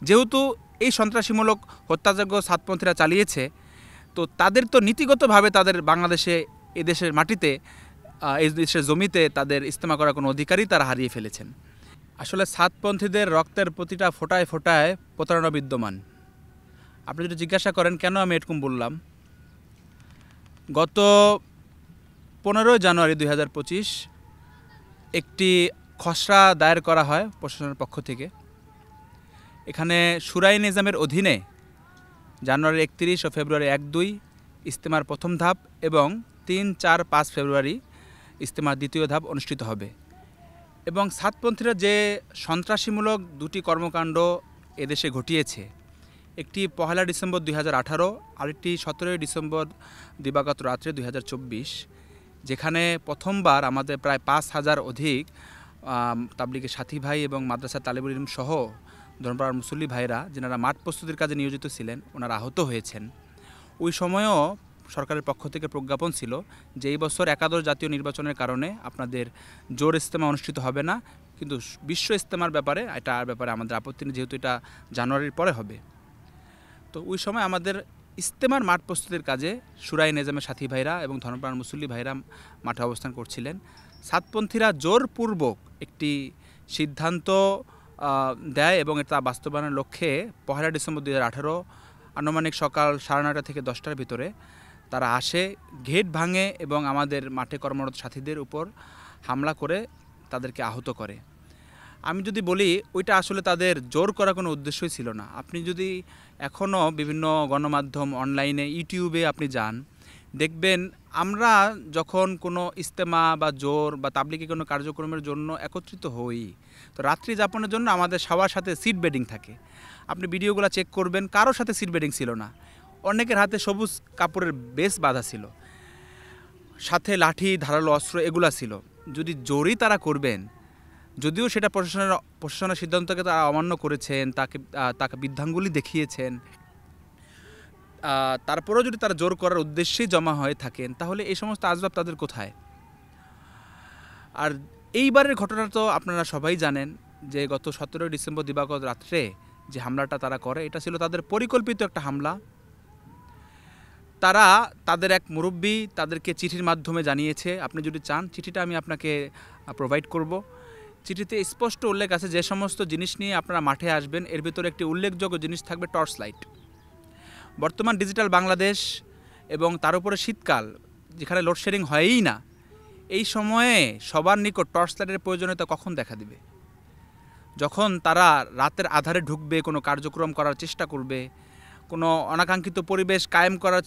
যেহেতু এই সন্ত্রাসীমূলক হত্যাযজ্ঞ সাতপন্থীরা চালিয়েছে, তো তাদের তো নীতিগতভাবে তাদের বাংলাদেশে এদেশের মাটিতে এই দেশের জমিতে তাদের ইস্তেমা করার কোনো অধিকারই তারা হারিয়ে ফেলেছেন। আসলে সাতপন্থীদের রক্তের প্রতিটা ফোঁটায় ফোঁটায় প্রতারণা বিদ্যমান। আপনি যদি জিজ্ঞাসা করেন কেন আমি এরকম বললাম, গত 15 জানুয়ারি 2025 একটি খসড়া দায়ের করা হয় প্রশাসনের পক্ষ থেকে। এখানে শুরাই নিজামের অধীনে জানুয়ারি 31 ও ফেব্রুয়ারি 1-2 ইজতেমার প্রথম ধাপ এবং 3-4-5 ফেব্রুয়ারি ইজতেমার দ্বিতীয় ধাপ অনুষ্ঠিত হবে। এবং সাতপন্থীরা যে সন্ত্রাসীমূলক দুটি কর্মকাণ্ড এদেশে ঘটিয়েছে, একটি 1 ডিসেম্বর 2018, আরেকটি 17 ডিসেম্বর দিবাগত রাত্রে 2024, যেখানে প্রথমবার আমাদের প্রায় 5,000 অধিক তাবলিগের সাথী ভাই এবং মাদ্রাসা তালেবুল ইলম সহ ধর্মপাড়ার মুসল্লি ভাইরা যেনারা মাঠ প্রস্তুতির কাজে নিয়োজিত ছিলেন, ওনারা আহত হয়েছেন। ওই সময়ও সরকারের পক্ষ থেকে প্রজ্ঞাপন ছিল যে এই বছর একাদশ জাতীয় নির্বাচনের কারণে আপনাদের জোর ইজতেমা অনুষ্ঠিত হবে না, কিন্তু বিশ্ব ইজতেমার ব্যাপারে আমাদের আপত্তি নেই, যেহেতু এটা জানুয়ারির পরে হবে। তো ওই সময় আমাদের ইজতেমার মাঠ প্রস্তুতির কাজে শুরাই নিজামের সাথী ভাইরা এবং ধর্মপ্রাণ মুসল্লি ভাইরা মাঠে অবস্থান করছিলেন। সাতপন্থীরা জোরপূর্বক একটি সিদ্ধান্ত দেয় এবং এটা বাস্তবায়নের লক্ষ্যে 1 ডিসেম্বর 2018 আনুমানিক সকাল 9:30 থেকে 10টার ভিতরে তারা আসে, গেট ভাঙে এবং আমাদের মাঠে কর্মরত সাথীদের উপর হামলা করে তাদেরকে আহত করে। আমি যদি বলি ওইটা আসলে তাদের জোর করা কোনো উদ্দেশ্যই ছিল না। আপনি যদি এখনও বিভিন্ন গণমাধ্যম অনলাইনে ইউটিউবে আপনি যান, দেখবেন আমরা যখন কোনো ইজতেমা বা জোর বা তাবলিগি কোনো কার্যক্রমের জন্য একত্রিত হই, তো রাত্রি যাপনের জন্য আমাদের সবার সাথে সিট বেডিং থাকে। আপনি ভিডিওগুলো চেক করবেন, কারোর সাথে সিট বেডিং ছিল না। অনেকের হাতে সবুজ কাপড়ের বেশ বাঁধা ছিল, সাথে লাঠি, ধারালো অস্ত্র এগুলা ছিল। যদি জোরই তারা করবেন, যদিও সেটা প্রশাসনের সিদ্ধান্তকে তারা অমান্য করেছেন, তাকে বৃদ্ধাঙ্গুলি দেখিয়েছেন, তারপরেও যদি তারা জোর করার উদ্দেশ্যেই জমা হয়ে থাকেন, তাহলে এই সমস্ত আসবাব তাদের কোথায়? আর এইবারের ঘটনা তো আপনারা সবাই জানেন যে গত 17 ডিসেম্বর দিবাগত রাত্রে যে হামলাটা তারা করে, এটা ছিল তাদের পরিকল্পিত একটা হামলা। তারা তাদের এক মুরব্বী তাদেরকে চিঠির মাধ্যমে জানিয়েছে, আপনি যদি চান চিঠিটা আমি আপনাকে প্রোভাইড করব। চিঠিতে স্পষ্ট উল্লেখ আছে যে সমস্ত জিনিস নিয়ে আপনারা মাঠে আসবেন, এর ভিতরে একটি উল্লেখযোগ্য জিনিস থাকবে টর্চ লাইট। বর্তমান ডিজিটাল বাংলাদেশ এবং তার উপরে শীতকাল, যেখানে লোডশেডিং হয়ই না, এই সময়ে সবার নিকট টর্চ লাইটের প্রয়োজনীয়তা কখন দেখা দিবে? যখন তারা রাতের আধারে ঢুকবে, কোনো কার্যক্রম করার চেষ্টা করবে, কোনো অনাকাঙ্ক্ষিত পরিবেশ কায়েম করার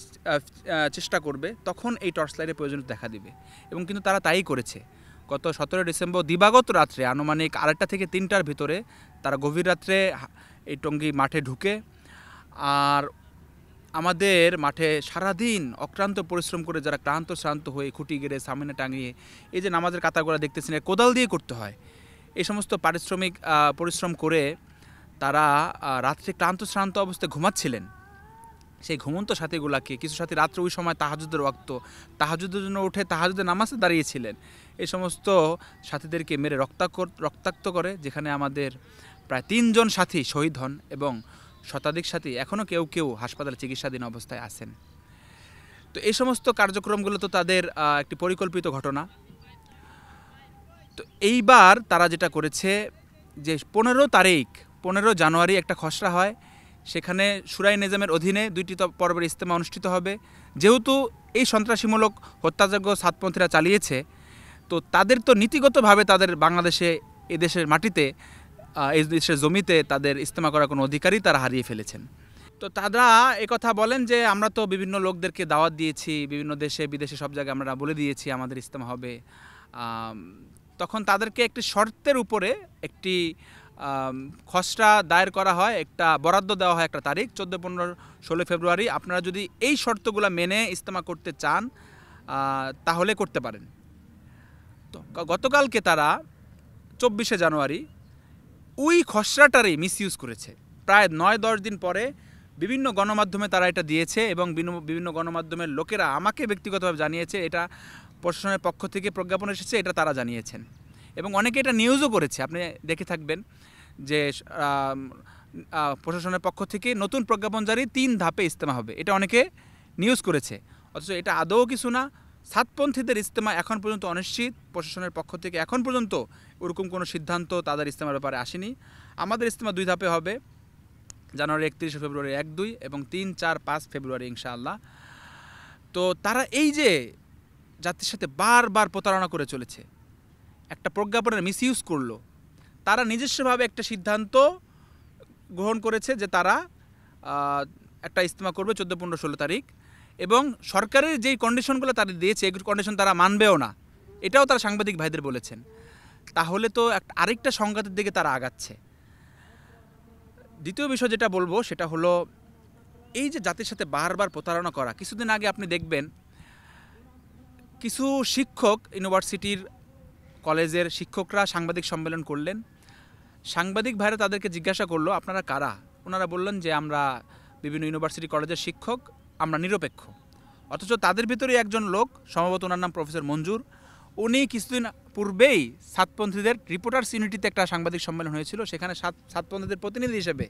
চেষ্টা করবে, তখন এই টর্চ লাইটের প্রয়োজনীয়তা দেখা দিবে। এবং কিন্তু তারা তাই করেছে। গত 17 ডিসেম্বর দিবাগত রাত্রে আনুমানিক 2টা থেকে 3টার ভিতরে তারা গভীর রাত্রে এই টঙ্গী মাঠে ঢুকে, আর আমাদের মাঠে সারাদিন অক্লান্ত পরিশ্রম করে যারা ক্লান্ত শ্রান্ত হয়ে খুঁটি গেড়ে সামনে টাঙিয়ে এই যে নামাজের কাতারগুলো দেখতেছেন, কোদাল দিয়ে করতে হয়, এই সমস্ত পরিশ্রম করে তারা রাত্রে ক্লান্ত শ্রান্ত অবস্থায় ঘুমাচ্ছিলেন। সেই ঘুমন্ত সাথীগুলাকে কিছু সাথী রাত্রে ওই সময় তাহাজ্জুদের ওয়াক্ত, তাহাজ্জুদের জন্য উঠে তাহাজ্জুদের নামাজে দাঁড়িয়েছিলেন। এই সমস্ত সাথীদেরকে মেরে রক্তাক্ত করে, যেখানে আমাদের প্রায় 3 জন সাথী শহীদ হন এবং শতাধিক সাথী এখনও কেউ কেউ হাসপাতালে চিকিৎসাধীন অবস্থায় আছেন। তো এই সমস্ত কার্যক্রমগুলো তো তাদের একটি পরিকল্পিত ঘটনা। তো এইবার তারা যেটা করেছে যে 15 জানুয়ারি একটা খসড়া হয়, সেখানে শুরাই নিজামের অধীনে 2টি পর্বের ইজতেমা অনুষ্ঠিত হবে। যেহেতু এই সন্ত্রাসীমূলক হত্যাযজ্ঞ সাতপন্থীরা চালিয়েছে, তো তাদের তো নীতিগতভাবে তাদের বাংলাদেশে এদেশের মাটিতে এই দেশের জমিতে তাদের ইজতেমা করার কোনো অধিকারই তারা হারিয়ে ফেলেছেন। তো তারা একথা বলেন যে আমরা তো বিভিন্ন লোকদেরকে দাওয়াত দিয়েছি, বিভিন্ন দেশে বিদেশে সব জায়গায় আমরা বলে দিয়েছি আমাদের ইজতেমা হবে। তখন তাদেরকে একটি শর্তের উপরে একটি খসড়া দায়ের করা হয়, একটা বরাদ্দ দেওয়া হয় একটা তারিখ 14, 15, 16 ফেব্রুয়ারি। আপনারা যদি এই শর্তগুলো মেনে ইজতেমা করতে চান তাহলে করতে পারেন। তো গতকালকে তারা 24 জানুয়ারি ওই খসড়াটারই মিসইউজ করেছে। প্রায় 9-10 দিন পরে বিভিন্ন গণমাধ্যমে তারা এটা দিয়েছে এবং বিভিন্ন গণমাধ্যমের লোকেরা আমাকে ব্যক্তিগতভাবে জানিয়েছে এটা প্রশাসনের পক্ষ থেকে প্রজ্ঞাপন এসেছে, এটা তারা জানিয়েছেন। এবং অনেকে এটা নিউজও করেছে, আপনি দেখে থাকবেন যে প্রশাসনের পক্ষ থেকে নতুন প্রজ্ঞাপন জারি 3 ধাপে ইজতেমা হবে, এটা অনেকে নিউজ করেছে, অথচ এটা আদৌ কিছু না। সাতপন্থীদের ইজতেমা এখন পর্যন্ত অনিশ্চিত, প্রশাসনের পক্ষ থেকে এখন পর্যন্ত ওরকম কোনো সিদ্ধান্ত তাদের ইজতেমার ব্যাপারে আসেনি। আমাদের ইজতেমা 2 ধাপে হবে, জানুয়ারি 31 ফেব্রুয়ারি 1-2 এবং 3-4-5 ফেব্রুয়ারি ইনশাআল্লাহ। তো তারা এই যে জাতির সাথে বারবার প্রতারণা করে চলেছে, একটা প্রজ্ঞাপনের মিসইউজ করলো, তারা নিজস্বভাবে একটা সিদ্ধান্ত গ্রহণ করেছে যে তারা একটা ইজতেমা করবে 14, 15, 16 তারিখ, এবং সরকারের যেই কন্ডিশনগুলো তারা দিয়েছে এই কন্ডিশন তারা মানবেও না, এটাও তারা সাংবাদিক ভাইদের বলেছেন। তাহলে তো আরেকটা সংঘাতের দিকে তারা আগাচ্ছে। দ্বিতীয় বিষয় যেটা বলবো সেটা হলো এই যে জাতির সাথে বারবার প্রতারণা করা। কিছুদিন আগে আপনি দেখবেন কিছু শিক্ষক, ইউনিভার্সিটির কলেজের শিক্ষকরা সাংবাদিক সম্মেলন করলেন। সাংবাদিক ভাইরা তাদেরকে জিজ্ঞাসা করলো আপনারা কারা। ওনারা বললেন যে আমরা বিভিন্ন ইউনিভার্সিটি কলেজের শিক্ষক, আমরা নিরপেক্ষ। অথচ তাদের ভিতরে একজন লোক, সম্ভবত ওনার নাম প্রফেসর মঞ্জুর, উনি কিছুদিন পূর্বেই সাতপন্থীদের রিপোর্টার্স ইউনিটিতে একটা সাংবাদিক সম্মেলন হয়েছিল, সেখানে সাতপন্থীদের প্রতিনিধি হিসেবে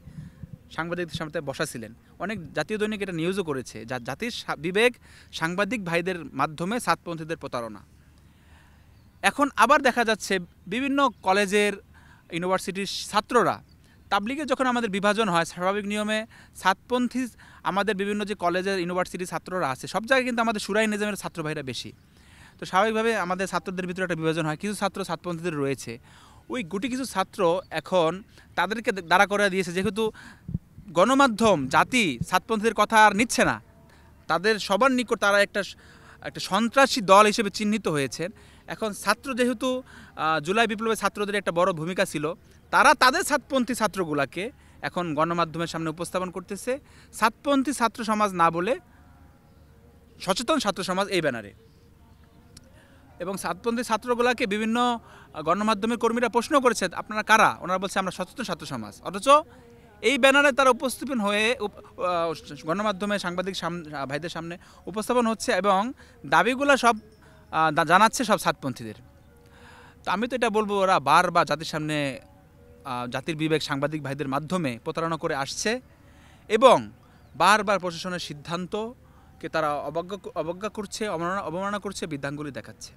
সাংবাদিকদের সামনে বসা ছিলেন। অনেক জাতীয় দৈনিক এটা নিউজও করেছে, যা জাতির বিবেক সাংবাদিক ভাইদের মাধ্যমে সাতপন্থীদের প্রতারণা। এখন আবার দেখা যাচ্ছে বিভিন্ন কলেজের, ইউনিভার্সিটির ছাত্ররা, তাবলিগে যখন আমাদের বিভাজন হয় স্বাভাবিক নিয়মে সাতপন্থী আমাদের বিভিন্ন যে কলেজের ইউনিভার্সিটির ছাত্ররা আছে সব জায়গায় কিন্তু আমাদের শুরাই নিজামের ছাত্র ভাইরা বেশি। তো স্বাভাবিকভাবে আমাদের ছাত্রদের ভিতরে একটা বিভাজন হয়, কিছু ছাত্র সাতপন্থীদের রয়েছে। ওই গুটি কিছু ছাত্র এখন তাদেরকে দাঁড়া করে দিয়েছে, যেহেতু গণমাধ্যম জাতি সাতপন্থীদের কথা আর নিচ্ছে না, তাদের সবার নিকট তারা একটা সন্ত্রাসী দল হিসেবে চিহ্নিত হয়েছেন। এখন ছাত্র যেহেতু জুলাই বিপ্লবের ছাত্রদের একটা বড় ভূমিকা ছিল, তারা তাদের সাতপন্থী ছাত্রগুলাকে এখন গণমাধ্যমের সামনে উপস্থাপন করতেছে সাতপন্থী ছাত্র সমাজ না বলে সচেতন ছাত্র সমাজ এই ব্যানারে। এবং সাতপন্থী ছাত্রগুলাকে বিভিন্ন গণমাধ্যমের কর্মীরা প্রশ্ন করেছে আপনারা কারা, ওনারা বলছে আমরা সচেতন ছাত্র সমাজ। অথচ এই ব্যানারে তারা উপস্থাপন হয়ে গণমাধ্যমে সাংবাদিক ভাইদের সামনে উপস্থাপন হচ্ছে এবং দাবিগুলো সব জানাচ্ছে সব সাতপন্থীদের। তো আমি তো এটা বলবো ওরা বারবার জাতির সামনে জাতির বিবেক সাংবাদিক ভাইদের মাধ্যমে প্রতারণা করে আসছে এবং বারবার প্রশাসনের সিদ্ধান্তকে তারা অবজ্ঞা করছে, অবমাননা করছে, বৃদ্ধাঙ্গুলি দেখাচ্ছে।